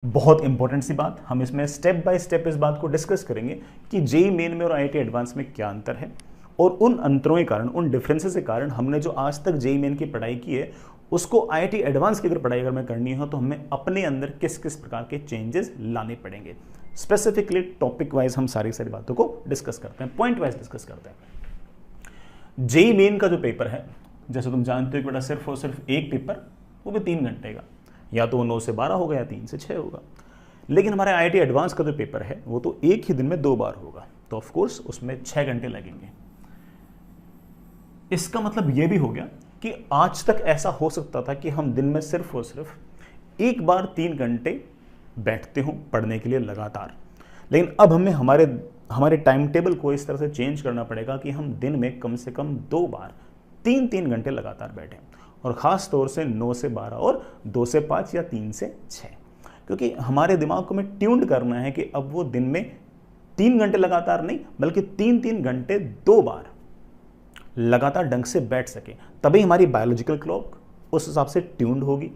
बहुत इंपॉर्टेंट सी बात, हम इसमें स्टेप बाय स्टेप इस बात को डिस्कस करेंगे कि जेईई मेन में और आईआईटी एडवांस में क्या अंतर है और उन अंतरों के कारण, उन डिफरेंसेस के कारण हमने जो आज तक जेईई मेन की पढ़ाई की है उसको आईआईटी एडवांस की अगर पढ़ाई अगर मैं करनी हो तो हमें अपने अंदर किस किस प्रकार के चेंजेस लाने पड़ेंगे। स्पेसिफिकली टॉपिक वाइज हम सारी बातों को डिस्कस करते हैं, पॉइंट वाइज डिस्कस करते हैं। जेईई मेन का जो पेपर है, जैसे तुम जानते हो कि बेटा सिर्फ और सिर्फ एक पेपर, वो भी 3 घंटे का, या तो 9 से 12 होगा या 3 से 6 होगा। लेकिन हमारे आईआईटी एडवांस का जो पेपर है वो तो एक ही दिन में 2 बार होगा, तो ऑफ कोर्स उसमें 6 घंटे लगेंगे। इसका मतलब यह भी हो गया कि आज तक ऐसा हो सकता था कि हम दिन में सिर्फ और सिर्फ एक बार 3 घंटे बैठते हो पढ़ने के लिए लगातार, लेकिन अब हमें हमारे टाइम टेबल को इस तरह से चेंज करना पड़ेगा कि हम दिन में कम से कम 2 बार 3-3 घंटे लगातार बैठें, और ख़ास तौर से 9 से 12 और 2 से 5 या 3 से 6, क्योंकि हमारे दिमाग को हमें ट्यून्ड करना है कि अब वो दिन में 3 घंटे लगातार नहीं बल्कि 3-3 घंटे 2 बार लगातार ढंग से बैठ सके, तभी हमारी बायोलॉजिकल क्लॉक उस हिसाब से ट्यून्ड होगी,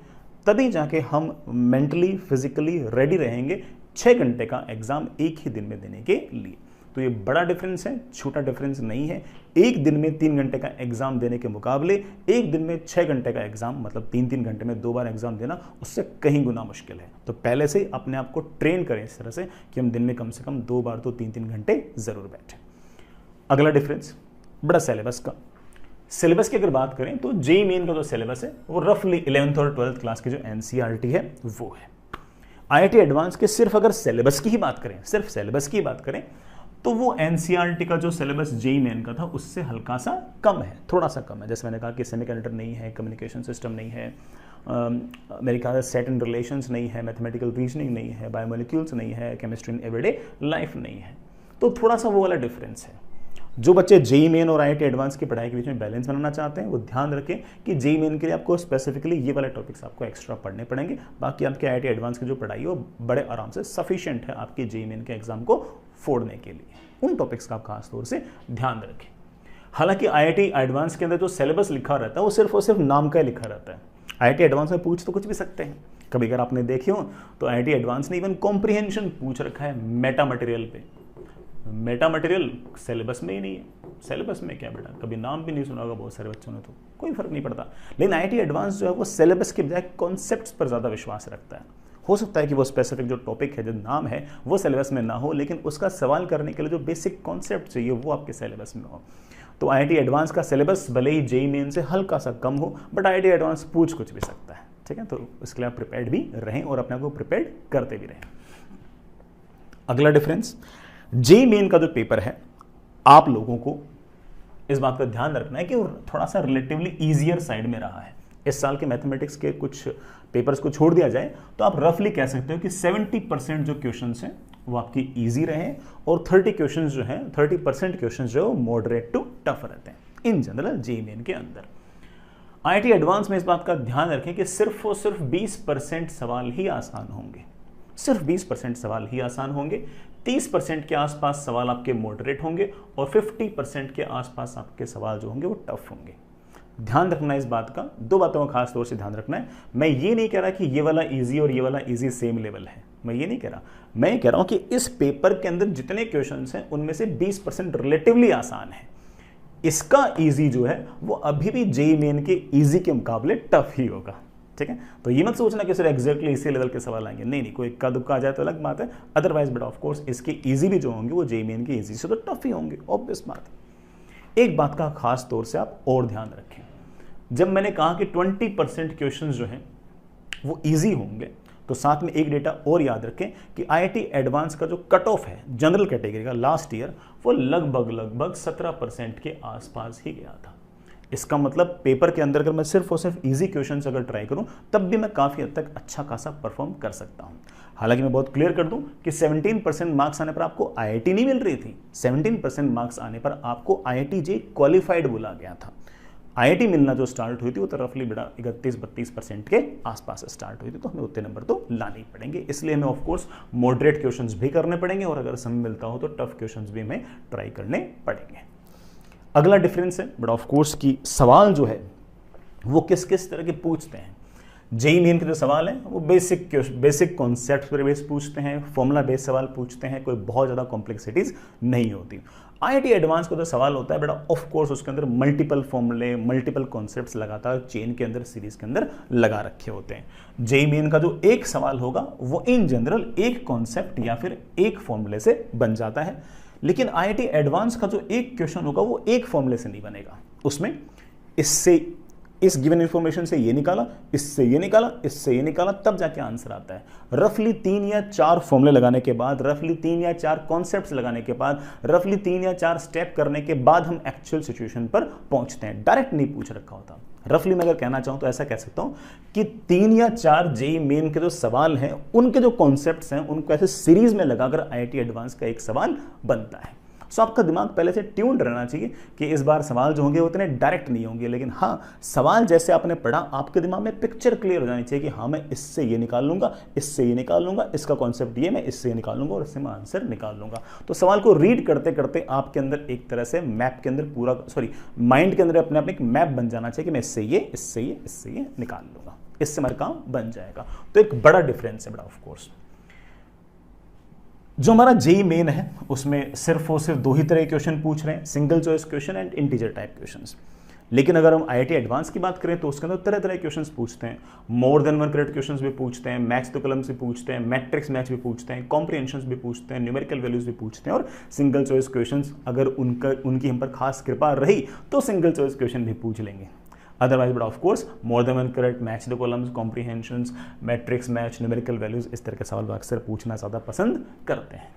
तभी जाके हम मेंटली फिजिकली रेडी रहेंगे 6 घंटे का एग्जाम एक ही दिन में देने के लिए। तो ये बड़ा डिफरेंस है, छोटा डिफरेंस नहीं है। एक दिन में 3 घंटे का एग्जाम देने के मुकाबले एक दिन में 6 घंटे का एग्जाम, मतलब 3-3 घंटे में 2 बार एग्जाम देना, उससे कहीं गुना मुश्किल है। तो पहले से अपने आप को ट्रेन करें इस तरह से कि हम दिन में कम से कम 2 बार तो 3-3 घंटे जरूर बैठें। अगला डिफरेंस बड़ा सिलेबस का। सिलेबस की अगर बात करें तो जेईई मेन का जो सिलेबस है वो रफली 11th और 12th क्लास की जो एनसीईआरटी है वो है। आईआईटी एडवांस के सिर्फ अगर सिलेबस की ही बात करें, सिर्फ सिलेबस की बात करें, तो वो एनसीईआरटी का जो सिलेबस जेईई मेन का था उससे हल्का सा कम है, थोड़ा सा कम है। जैसे मैंने कहा कि सेमीकंडक्टर नहीं है, कम्युनिकेशन सिस्टम नहीं है, मेरे ख्याल से सेट एंड रिलेशंस नहीं है, मैथमेटिकल रीजनिंग नहीं है, बायोमोलिक्यूल्स नहीं है, केमिस्ट्री इन एवरीडे लाइफ नहीं है। तो थोड़ा सा वो वाला डिफरेंस है। जो बच्चे जेईई मेन और आईआईटी एडवांस की पढ़ाई के बीच में बैलेंस बनाना चाहते हैं वो ध्यान रखें कि जेईई मेन के लिए आपको स्पेसिफिकली ये वाले टॉपिक्स आपको एक्स्ट्रा पढ़ने पड़ेंगे। बाकी आपके आईआईटी एडवांस की जो पढ़ाई है वो बड़े आराम से सफिशिएंट है आपके जेईई मेन के एग्जाम को फोड़ने के लिए। उन टॉपिक्स का आप खास तौर से ध्यान रखें। हालांकि आईआईटी एडवांस के अंदर जो सिलेबस लिखा रहता है वो सिर्फ और सिर्फ नाम का ही लिखा रहता है। आईआईटी एडवांस में पूछ तो कुछ भी सकते हैं। कभी अगर आपने देखे हो तो आईआईटी एडवांस ने इवन कॉम्प्रिहेंशन पूछ रखा है मेटा मटेरियल पे। मेटा मटेरियल सिलेबस में ही नहीं है। सिलेबस में क्या बेटा, कभी नाम भी नहीं सुना होगा बहुत सारे बच्चों ने, तो कोई फर्क नहीं पड़ता। लेकिन आईआईटी एडवांस जो है वो सिलेबस के बजाय कॉन्सेप्ट्स पर ज़्यादा विश्वास रखता है। हो सकता है कि वो स्पेसिफिक जो टॉपिक है, जो नाम है, वो सिलेबस में ना हो, लेकिन उसका सवाल करने के लिए जो बेसिक कॉन्सेप्ट चाहिए वो आपके सिलेबस में हो। तो आईआईटी एडवांस का सिलेबस भले ही जेईई मेन से हल्का सा कम हो, बट आईआईटी एडवांस पूछ कुछ भी सकता है। ठीक है, तो इसके लिए आप प्रिपेयर्ड भी रहें और अपने आप को प्रिपेयर्ड करते भी रहें। अगला डिफरेंस, जेईई मेन का जो पेपर है, आप लोगों को इस बात का ध्यान रखना है कि वो थोड़ा सा रिलेटिवली ईजियर साइड में रहा है। इस साल के मैथमेटिक्स के कुछ पेपर्स को छोड़ दिया जाए तो आप रफली कह सकते हो कि 70% जो क्वेश्चंस हैं वो आपकी इजी रहे और 30% क्वेश्चंस जो है वो मॉडरेट टू टफ रहते हैं इन जनरल जेईई मेन के अंदर। आईआईटी एडवांस में इस बात का ध्यान रखें कि सिर्फ और सिर्फ 20% सवाल ही आसान होंगे, सिर्फ 20% सवाल ही आसान होंगे। 30% के आसपास सवाल आपके मॉडरेट होंगे और 50% के आसपास आपके सवाल जो होंगे वो टफ होंगे। ध्यान रखना है इस बात का, 2 बातों का खास तौर से ध्यान रखना है। मैं ये नहीं कह रहा कि ये वाला इजी और ये वाला इजी सेम लेवल है, मैं ये नहीं कह रहा। मैं कह रहा हूं कि इस पेपर के अंदर जितने क्वेश्चंस हैं उनमें से 20% रिलेटिवली आसान है। इसका इजी जो है वो अभी भी जेईई मेन के इजी के मुकाबले टफ ही होगा। ठीक है, तो ये मत सोचना कि सर एग्जैक्टली इसी लेवल के सवाल आएंगे, नहीं, कोई इक्का दुक्का आ जाए तो अलग बात है। अदरवाइज बट ऑफ कोर्स इसके इजी भी जो होंगे वो जेईई मेन के इजी से तो टफ ही होंगे, ऑब्वियस बात है। एक बात का खास तौर से आप और ध्यान रखें, जब मैंने कहा कि 20% क्वेश्चन जो हैं वो इजी होंगे, तो साथ में एक डेटा और याद रखें कि आईआईटी एडवांस का जो कट ऑफ है जनरल कैटेगरी का लास्ट ईयर, वो लगभग 17% के आसपास ही गया था। इसका मतलब पेपर के अंदर अगर मैं सिर्फ और सिर्फ इजी क्वेश्चंस अगर ट्राई करूं तब भी मैं काफ़ी हद तक अच्छा खासा परफॉर्म कर सकता हूं। हालांकि मैं बहुत क्लियर कर दूं कि 17% मार्क्स आने पर आपको आईआईटी नहीं मिल रही थी, 17% मार्क्स आने पर आपको आईआईटी जे क्वालिफाइड बोला गया था। आईआईटी मिलना जो स्टार्ट हुई थी वो तो रफली बेटा 31-32% के आसपास स्टार्ट हुई थी, तो हमें उतने नंबर तो लाने ही पड़ेंगे। इसलिए हमें ऑफकोर्स मॉडरेट क्वेश्चंस भी करने पड़ेंगे और अगर समय मिलता हो तो टफ क्वेश्चंस भी हमें ट्राई करने पड़ेंगे। अगला डिफरेंस है बट ऑफ कोर्स की सवाल जो है वो किस किस तरह के पूछते हैं। जेईई मेन के जो सवाल हैं वो बेसिक कॉन्सेप्ट पर बेस पूछते हैं, फॉर्मूला बेस्ड सवाल पूछते हैं, कोई बहुत ज़्यादा कॉम्प्लेक्सिटीज नहीं होती। आईआईटी एडवांस का जो सवाल होता है बेटा, ऑफ कोर्स उसके अंदर मल्टीपल फॉर्मूले, मल्टीपल कॉन्सेप्ट्स लगातार चेन के अंदर, सीरीज के अंदर लगा रखे होते हैं। जेईई मेन का जो एक सवाल होगा वो इन जनरल एक कॉन्सेप्ट या फिर एक फॉर्मूले से बन जाता है, लेकिन आईआईटी एडवांस का जो एक क्वेश्चन होगा वो एक फॉर्मूले से नहीं बनेगा। उसमें इससे इस गिवन इंफॉर्मेशन से ये निकाला, इससे ये निकाला, इससे ये निकाला, तब जाके आंसर आता है। रफली 3 या 4 फॉर्मूले लगाने के बाद, रफली 3 या 4 कॉन्सेप्ट्स लगाने के बाद, रफली 3 या 4 स्टेप करने के बाद हम एक्चुअल सिचुएशन पर पहुंचते हैं। डायरेक्ट नहीं पूछ रखा होता। रफली मैं अगर कहना चाहूं तो ऐसा कह सकता हूं कि 3 या 4 जेईई मेन के जो सवाल हैं उनके जो कॉन्सेप्ट्स हैं उनको ऐसे सीरीज में लगाकर आईआईटी एडवांस का एक सवाल बनता है। सो आपका दिमाग पहले से ट्यून्ड रहना चाहिए कि इस बार सवाल जो होंगे उतने डायरेक्ट नहीं होंगे, लेकिन हाँ सवाल जैसे आपने पढ़ा आपके दिमाग में पिक्चर क्लियर हो जानी चाहिए कि हाँ मैं इससे ये निकाल लूंगा, इससे ये निकाल लूंगा, इसका कॉन्सेप्ट ये, मैं इससे ये निकाल लूंगा और इससे मैं आंसर निकाल लूंगा। तो सवाल को रीड करते करते आपके अंदर एक तरह से मैप के अंदर माइंड के अंदर अपने आप एक मैप बन जाना चाहिए कि मैं इससे ये, इससे ये, इससे ये निकाल लूंगा, इससे मेरा काम बन जाएगा। तो एक बड़ा डिफरेंस है बड़ा। ऑफ कोर्स जो हमारा जेईई मेन है उसमें सिर्फ और सिर्फ 2 ही तरह के क्वेश्चन पूछ रहे हैं, single choice question and integer type questions. लेकिन अगर हम आईआईटी एडवांस की बात करें तो उसके अंदर तरह तरह के क्वेश्चंस पूछते हैं, मोर देन 1 करेक्ट क्वेश्चंस भी पूछते हैं, मैच द कॉलम्स भी पूछते हैं, मैट्रिक्स मैच भी पूछते हैं, कॉम्प्रिहेंशंस भी पूछते हैं, न्यूमेरिकल वैल्यूज भी पूछते हैं और सिंगल चॉइस क्वेश्चंस अगर उनकी हम पर खास कृपा रही तो सिंगल चॉइस क्वेश्चन भी पूछ लेंगे। Otherwise but of course more than 1 correct, match the columns, comprehensions, matrix match, numerical values, इस तरह के सवाल अक्सर पूछना ज़्यादा पसंद करते हैं।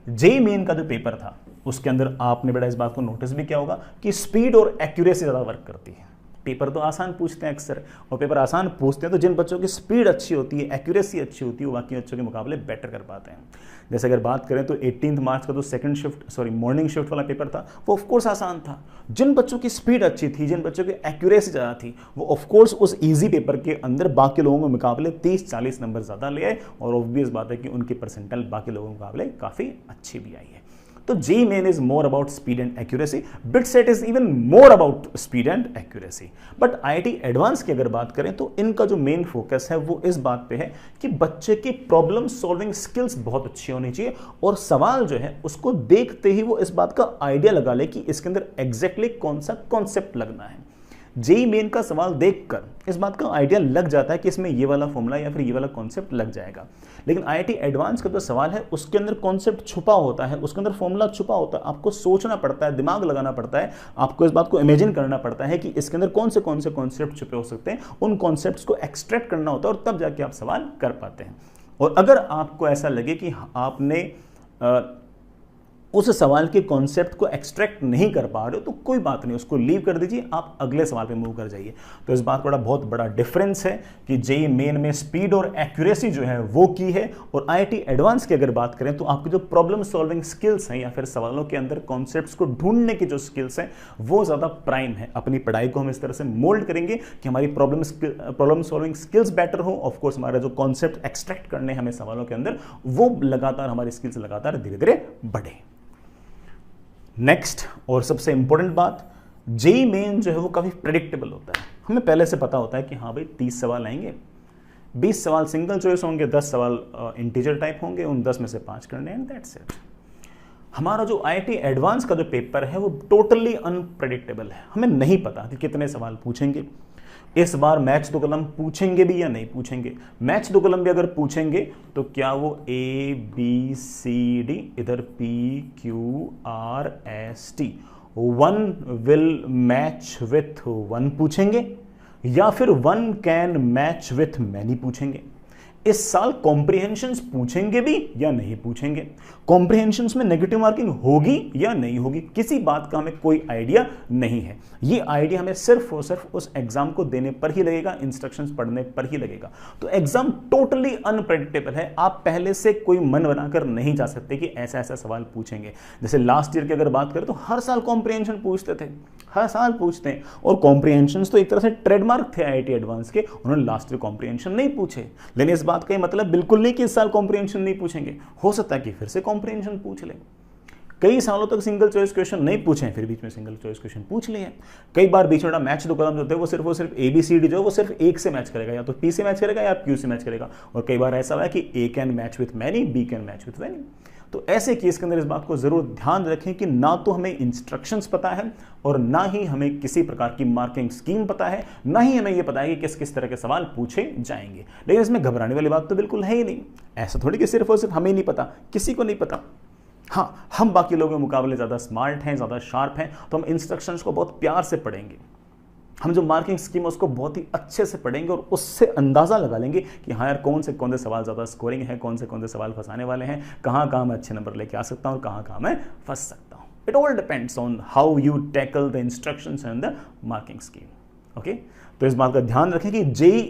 जेईई मेन का जो पेपर था उसके अंदर आपने बेटा इस बात को नोटिस भी किया होगा कि स्पीड और एक्यूरेसी ज़्यादा वर्क करती है। पेपर तो आसान पूछते हैं अक्सर, और पेपर आसान पूछते हैं तो जिन बच्चों की स्पीड अच्छी होती है, एक्यूरेसी अच्छी होती है, वो बाकी बच्चों के मुकाबले बेटर कर पाते हैं। जैसे अगर बात करें तो 18 मार्च का जो मॉर्निंग शिफ्ट वाला पेपर था वो ऑफकोर्स आसान था। जिन बच्चों की स्पीड अच्छी थी, जिन बच्चों की एक्यूरेसी ज़्यादा थी, वो ऑफकोर्स उस ईजी पेपर के अंदर बाकी लोगों के मुकाबले 30-40 नंबर ज़्यादा ले आए, और ऑब्वियस बात है कि उनकी परसेंटाइल बाकी लोगों के मुकाबले काफ़ी अच्छी भी आई है। तो JEE main is more about speed and accuracy, bit set is even more about speed and accuracy. But IIT advance की अगर बात करें तो इनका जो मेन फोकस है वो इस बात पे है कि बच्चे की प्रॉब्लम सॉल्विंग स्किल्स बहुत अच्छी होनी चाहिए, और सवाल जो है उसको देखते ही वो इस बात का आइडिया लगा ले कि इसके अंदर एग्जैक्टली कौन सा कॉन्सेप्ट लगना है। जेईई मेन का सवाल देखकर इस बात का आइडिया लग जाता है कि इसमें ये वाला फॉर्मूला या फिर ये वाला कॉन्सेप्ट लग जाएगा। लेकिन आईआईटी एडवांस का जो सवाल है उसके अंदर कॉन्सेप्ट छुपा होता है, उसके अंदर फॉर्मूला छुपा होता है, आपको सोचना पड़ता है, दिमाग लगाना पड़ता है, आपको इस बात को इमेजिन करना पड़ता है कि इसके अंदर कौन से कॉन्सेप्ट छुपे हो सकते हैं, उन कॉन्सेप्ट्स को एक्सट्रैक्ट करना होता है और तब जाके आप सवाल कर पाते हैं। और अगर आपको ऐसा लगे कि आपने उस सवाल के कॉन्सेप्ट को एक्सट्रैक्ट नहीं कर पा रहे हो तो कोई बात नहीं, उसको लीव कर दीजिए, आप अगले सवाल पे मूव कर जाइए। तो इस बात का बहुत बड़ा डिफरेंस है कि जेईई मेन में स्पीड और एक्यूरेसी जो है वो की है, और आईआईटी एडवांस की अगर बात करें तो आपकी जो प्रॉब्लम सॉल्विंग स्किल्स हैं या फिर सवालों के अंदर कॉन्सेप्ट्स को ढूंढने की जो स्किल्स हैं वो ज़्यादा प्राइम है। अपनी पढ़ाई को हम इस तरह से मोल्ड करेंगे कि हमारी प्रॉब्लम सॉल्विंग स्किल्स बेटर हो, ऑफकोर्स हमारा जो कॉन्सेप्ट एक्सट्रैक्ट करने हमें सवालों के अंदर वो लगातार हमारी स्किल्स लगातार धीरे धीरे बढ़े। नेक्स्ट और सबसे इंपॉर्टेंट बात, जेईई मेन जो है वो काफ़ी प्रेडिक्टेबल होता है। हमें पहले से पता होता है कि हाँ भाई 30 सवाल आएंगे, 20 सवाल सिंगल चॉइस होंगे, 10 सवाल इंटीजर टाइप होंगे, उन 10 में से 5 करने हैं, दैट्स इट। हमारा जो आईआईटी एडवांस का जो पेपर है वो टोटली अनप्रेडिक्टेबल है। हमें नहीं पता कि कितने सवाल पूछेंगे, इस बार मैच द कॉलम पूछेंगे भी या नहीं पूछेंगे। मैच द कॉलम भी अगर पूछेंगे तो क्या वो ABCD इधर PQRST 1 विल मैच विथ 1 पूछेंगे या फिर 1 कैन मैच विथ मैनी पूछेंगे। इस साल कॉम्प्रिहेंशंस पूछेंगे भी या नहीं पूछेंगे, कॉम्प्रिहेंशंस में नेगेटिव मार्किंग होगी या नहीं होगी, किसी बात का हमें कोई आइडिया नहीं है। ये आइडिया हमें सिर्फ और सिर्फ उस एग्जाम को देने पर ही लगेगा, इंस्ट्रक्शंस पढ़ने पर ही लगेगा। तो एग्जाम टोटली अनप्रेडिक्टेबल है। आप पहले से कोई मन बनाकर नहीं जा सकते कि ऐसा ऐसा सवाल पूछेंगे। जैसे लास्ट ईयर की अगर बात करें तो हर साल कॉम्प्रिहेंशन पूछते थे, हर साल पूछते हैं, और कॉम्प्रिहेंशंस तो एक तरह से ट्रेडमार्क थे आईआईटी एडवांस के, उन्होंने लास्ट ईयर कॉम्प्रिहेंशन नहीं पूछे। लेकिन इस बात का मतलब बिल्कुल नहीं कि इस साल कॉम्प्रिहेंशन नहीं पूछेंगे, हो सकता है कि फिर से कॉम्प्रिहेंशन पूछ ले। कई सालों तक सिंगल चॉइस क्वेश्चन नहीं पूछे हैं, फिर बीच में सिंगल चॉइस क्वेश्चन पूछ लिए हैं। कई बार बीच में मैच द कॉलम जो होते हैं वो सिर्फ ABCD जो है वो सिर्फ एक से मैच करेगा, या तो P से मैच करेगा या Q से मैच करेगा। और कई बार ऐसा हुआ है कि A can match with many, B can match with many. तो ऐसे केस के अंदर इस बात को जरूर ध्यान रखें कि ना तो हमें इंस्ट्रक्शंस पता है और ना ही हमें किसी प्रकार की मार्किंग स्कीम पता है, ना ही हमें यह पता है कि किस किस तरह के सवाल पूछे जाएंगे। लेकिन इसमें घबराने वाली बात तो बिल्कुल है ही नहीं। ऐसा थोड़ी कि सिर्फ और सिर्फ हमें नहीं पता, किसी को नहीं पता। हाँ, हम बाकी लोगों के मुकाबले ज़्यादा स्मार्ट हैं, ज़्यादा शार्प हैं, तो हम इंस्ट्रक्शंस को बहुत प्यार से पढ़ेंगे। हम जो मार्किंग स्कीम है उसको बहुत ही अच्छे से पढ़ेंगे और उससे अंदाज़ा लगा लेंगे कि हाँ यार कौन से सवाल ज़्यादा स्कोरिंग है, कौन से सवाल फंसाने वाले हैं, कहाँ मैं अच्छे नंबर लेके आ सकता हूँ और कहाँ मैं फंस सकता हूँ। It all depends on how you tackle the instructions and the marking scheme. Okay, तो इस बात का ध्यान रखें कि JEE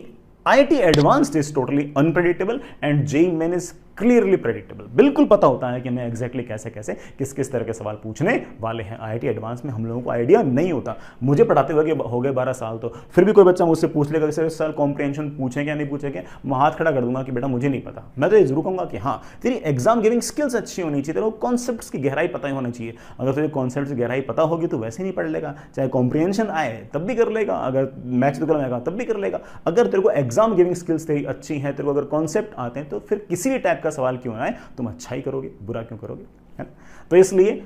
IIT advanced is totally unpredictable and JEE main is clearly predictable. बिल्कुल पता होता है कि हमें एग्जैक्टली कैसे किस किस तरह के सवाल पूछने वाले हैं। IIT एडवांस में हम लोगों को आइडिया नहीं होता। मुझे पढ़ाते हुए हो गए 12 साल, तो फिर भी कोई बच्चा मुझसे पूछ लेगा कि सर कॉम्प्रिहेंशन पूछेंगे या नहीं पूछेंगे, मैं हाथ खड़ा कर दूंगा कि बेटा मुझे नहीं पता। मैं तो ये जरूर कहूंगा कि हाँ, तेरी एग्जाम गिविंग स्किल्स अच्छी होनी चाहिए, तेरे को कॉन्सेप्ट्स की गहराई पता होनी चाहिए। अगर तुझे कॉन्सेप्ट की गहराई पता होगी तो वैसे नहीं पढ़ लेगा, चाहे कॉम्प्रिहेंशन आए तब भी कर लेगा, अगर मैच द कॉलम आएगा तब भी कर लेगा। अगर तेरे को एग्जाम गिविंग स्किल्स तेरी अच्छी हैं, तेरे को अगर कॉन्सेप्ट आते हैं, तो फिर किसी भी टाइप का सवाल क्यों आए तुम अच्छा ही करोगे, बुरा क्यों करोगे, है ना। तो इसलिए